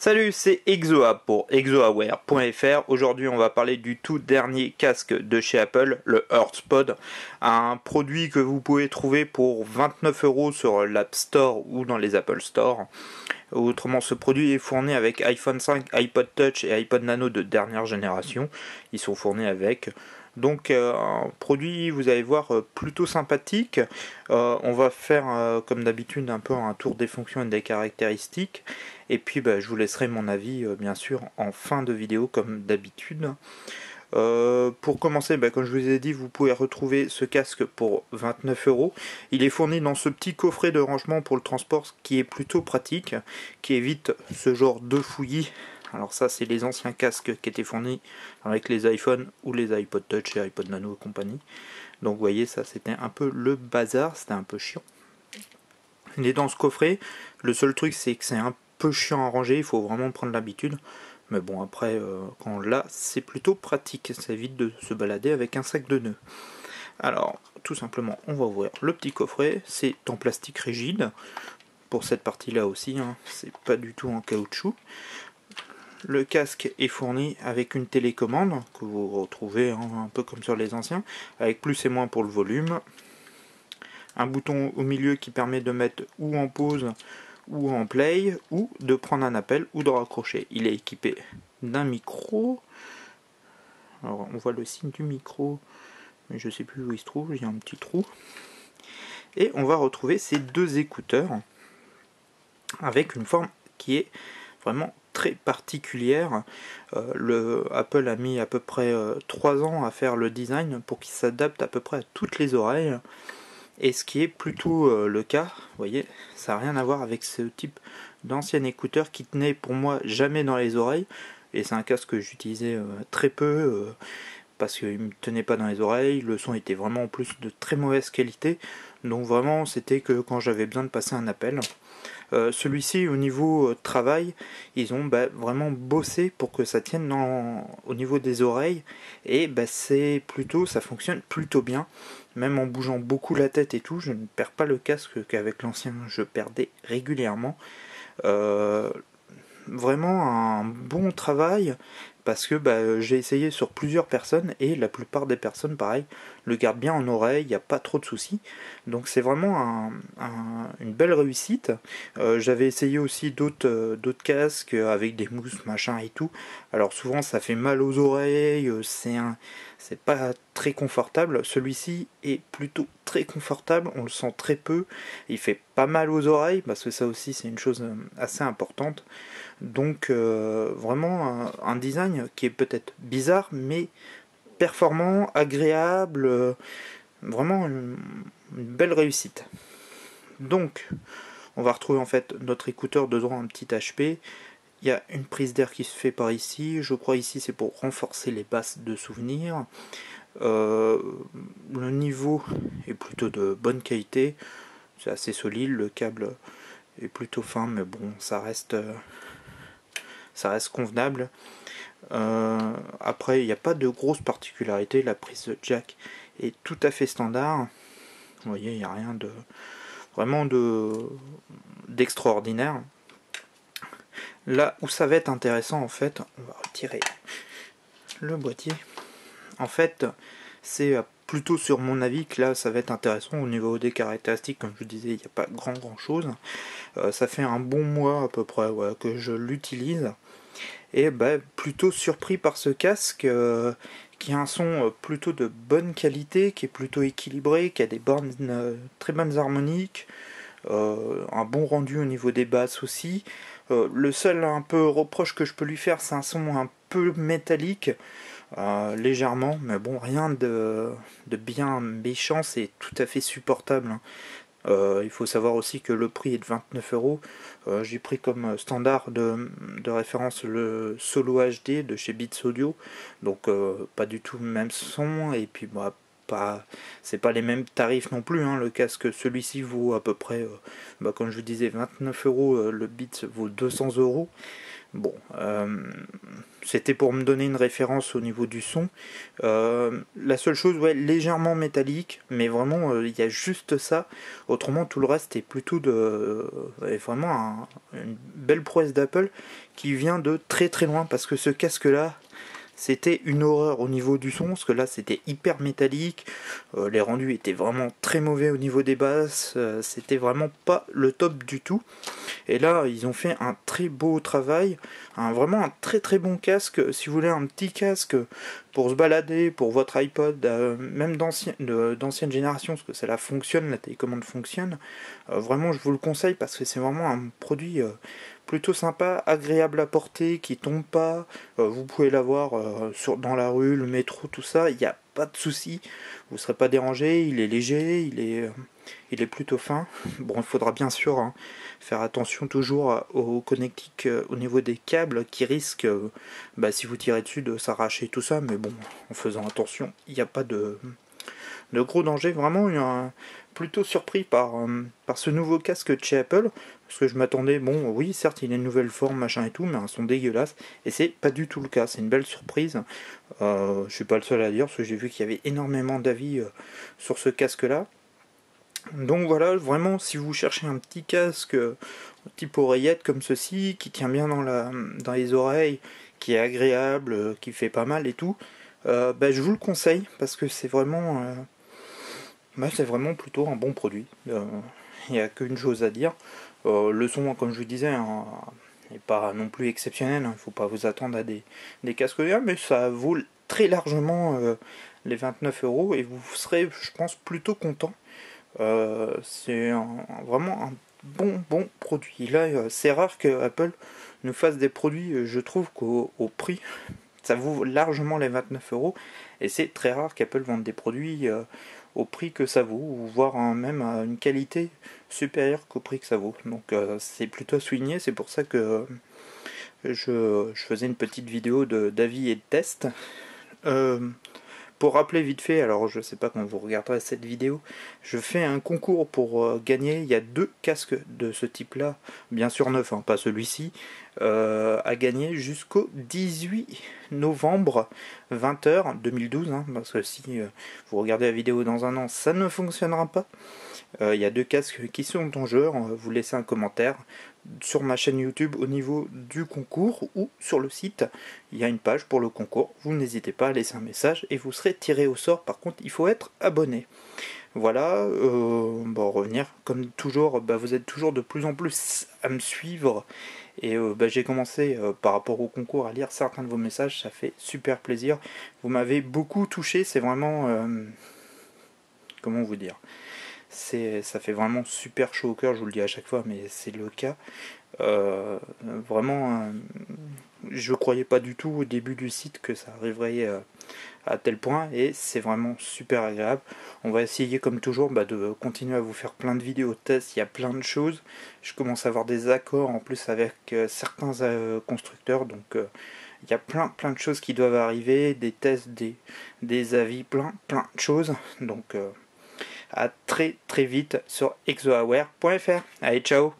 Salut, c'est Exoa pour exoaware.fr. Aujourd'hui, on va parler du tout dernier casque de chez Apple, le EarthPod, un produit que vous pouvez trouver pour 29 € sur l'App Store ou dans les Apple Store. Autrement, ce produit est fourni avec iPhone 5, iPod Touch et iPod Nano de dernière génération. Ils sont fournis avec. Donc un produit, vous allez voir, plutôt sympathique. On va faire comme d'habitude un peu un tour des fonctions et des caractéristiques. Et puis je vous laisserai mon avis bien sûr en fin de vidéo comme d'habitude. Pour commencer, comme je vous ai dit, vous pouvez retrouver ce casque pour 29 €. Il est fourni dans ce petit coffret de rangement pour le transport qui est plutôt pratique, qui évite ce genre de fouillis. Alors ça, c'est les anciens casques qui étaient fournis avec les iPhones ou les iPod Touch et iPod Nano et compagnie. Donc vous voyez, ça c'était un peu le bazar, c'était un peu chiant. Il est dans ce coffret. Le seul truc, c'est que c'est un peu chiant à ranger, il faut vraiment prendre l'habitude. Mais bon, après, quand on l'a, c'est plutôt pratique. Ça évite de se balader avec un sac de nœuds. Alors, tout simplement, on va ouvrir le petit coffret. C'est en plastique rigide. Pour cette partie-là aussi, c'est pas du tout en caoutchouc. Le casque est fourni avec une télécommande que vous retrouvez un peu comme sur les anciens, avec plus et moins pour le volume. Un bouton au milieu qui permet de mettre ou en pause ou en play, ou de prendre un appel ou de raccrocher. Il est équipé d'un micro. Alors on voit le signe du micro, mais je sais plus où il se trouve, il y a un petit trou. Et on va retrouver ces deux écouteurs avec une forme qui est vraiment très particulière. Apple a mis à peu près 3 ans à faire le design pour qu'il s'adapte à peu près à toutes les oreilles. Et ce qui est plutôt le cas, vous voyez, ça n'a rien à voir avec ce type d'ancien écouteur qui tenait pour moi jamais dans les oreilles. Et c'est un casque que j'utilisais très peu parce qu'il ne me tenait pas dans les oreilles. Le son était vraiment en plus de très mauvaise qualité. Donc vraiment, c'était que quand j'avais besoin de passer un appel. Celui-ci, au niveau travail, ils ont vraiment bossé pour que ça tienne au niveau des oreilles, et ça fonctionne plutôt bien, même en bougeant beaucoup la tête et tout. Je ne perds pas le casque qu'avec l'ancien je perdais régulièrement. Vraiment un bon travail, parce que j'ai essayé sur plusieurs personnes et la plupart des personnes pareil le gardent bien en oreille, il n'y a pas trop de soucis, donc c'est vraiment une belle réussite. J'avais essayé aussi d'autres casques avec des mousses machin et tout, alors souvent ça fait mal aux oreilles, c'est pas très confortable. Celui-ci est plutôt très confortable, on le sent très peu, il fait pas mal aux oreilles parce que ça aussi c'est une chose assez importante. Donc vraiment un design qui est peut-être bizarre mais performant, agréable, vraiment une belle réussite. Donc on va retrouver en fait notre écouteur dedans, un petit HP. Il y a une prise d'air qui se fait par ici, je crois ici c'est pour renforcer les basses de souvenirs. Le niveau est plutôt de bonne qualité, c'est assez solide, le câble est plutôt fin mais bon ça reste convenable. Après il n'y a pas de grosses particularités, la prise de jack est tout à fait standard, vous voyez, il n'y a rien de vraiment d'extraordinaire. Là où ça va être intéressant en fait, on va retirer le boîtier. En fait c'est plutôt sur mon avis que là ça va être intéressant au niveau des caractéristiques. Comme je vous disais, il n'y a pas grand chose. Ça fait un bon mois à peu près que je l'utilise. Et plutôt surpris par ce casque qui a un son plutôt de bonne qualité, qui est plutôt équilibré, qui a des très bonnes harmoniques, un bon rendu au niveau des basses aussi. Le seul un peu reproche que je peux lui faire, c'est un son un peu métallique, légèrement, mais bon, rien de bien méchant, c'est tout à fait supportable. Il faut savoir aussi que le prix est de 29 €. J'ai pris comme standard de référence le Solo HD de chez Beats Audio, donc pas du tout le même son, et puis c'est pas les mêmes tarifs non plus, le casque, celui-ci vaut à peu près, comme je vous disais, 29 €, le Beats vaut 200 €. Bon, c'était pour me donner une référence au niveau du son. La seule chose, ouais, légèrement métallique, mais vraiment, il y a juste ça. Autrement, tout le reste est plutôt vraiment une belle prouesse d'Apple qui vient de très très loin, parce que ce casque-là, c'était une horreur au niveau du son, parce que là c'était hyper métallique, les rendus étaient vraiment très mauvais au niveau des basses, c'était vraiment pas le top du tout. Et là ils ont fait un très beau travail, vraiment un très très bon casque. Si vous voulez un petit casque pour se balader, pour votre iPod, même d'ancienne génération, parce que ça fonctionne, la télécommande fonctionne, vraiment je vous le conseille, parce que c'est vraiment un produit plutôt sympa, agréable à porter, qui tombe pas. Vous pouvez l'avoir dans la rue, le métro, tout ça, il n'y a pas de souci, vous ne serez pas dérangé. Il est léger, il est plutôt fin. Bon, il faudra bien sûr faire attention toujours au connectique au niveau des câbles, qui risquent, si vous tirez dessus, de s'arracher tout ça, mais bon, en faisant attention, il n'y a pas de gros danger. Vraiment plutôt surpris par ce nouveau casque de chez Apple, parce que je m'attendais, bon oui certes il a une nouvelle forme machin et tout, mais un son dégueulasse, et c'est pas du tout le cas. C'est une belle surprise. Je suis pas le seul à dire, parce que j'ai vu qu'il y avait énormément d'avis sur ce casque là. Donc voilà, vraiment, si vous cherchez un petit casque type oreillette comme ceci, qui tient bien dans les oreilles, qui est agréable, qui fait pas mal et tout, je vous le conseille, parce que c'est vraiment plutôt un bon produit. Il n'y a qu'une chose à dire. Le son, comme je vous disais, n'est pas non plus exceptionnel. Il ne faut pas vous attendre à des casques bien, mais ça vaut très largement les 29 € et vous serez, je pense, plutôt content. C'est vraiment un bon produit. Là, c'est rare que Apple nous fasse des produits, je trouve qu'au prix, ça vaut largement les 29 €, et c'est très rare qu'Apple vende des produits au prix que ça vaut, ou voire même à une qualité supérieure qu'au prix que ça vaut. Donc c'est plutôt souligné. C'est pour ça que je faisais une petite vidéo d'avis et de test. Pour rappeler vite fait, alors je sais pas quand vous regarderez cette vidéo, je fais un concours pour gagner. Il y a 2 casques de ce type là, bien sûr neufs, pas celui-ci, à gagner jusqu'au 18 novembre 20h 2012, parce que si vous regardez la vidéo dans un an, ça ne fonctionnera pas. Il y a 2 casques qui sont en jeu. Vous laissez un commentaire sur ma chaîne YouTube au niveau du concours, ou sur le site, il y a une page pour le concours. Vous n'hésitez pas à laisser un message et vous serez tiré au sort. Par contre, il faut être abonné. Voilà, revenir comme toujours, vous êtes toujours de plus en plus à me suivre, et j'ai commencé par rapport au concours à lire certains de vos messages. Ça fait super plaisir, vous m'avez beaucoup touché. C'est vraiment, comment vous dire, ça fait vraiment super chaud au cœur. Je vous le dis à chaque fois, mais c'est le cas. Vraiment, je croyais pas du tout au début du site que ça arriverait à tel point, et c'est vraiment super agréable. On va essayer comme toujours de continuer à vous faire plein de vidéos de tests. Il y a plein de choses. Je commence à avoir des accords en plus avec certains constructeurs, donc il y a plein de choses qui doivent arriver, des tests, des avis, plein de choses. Donc à très vite sur exoaware.fr. Allez, ciao.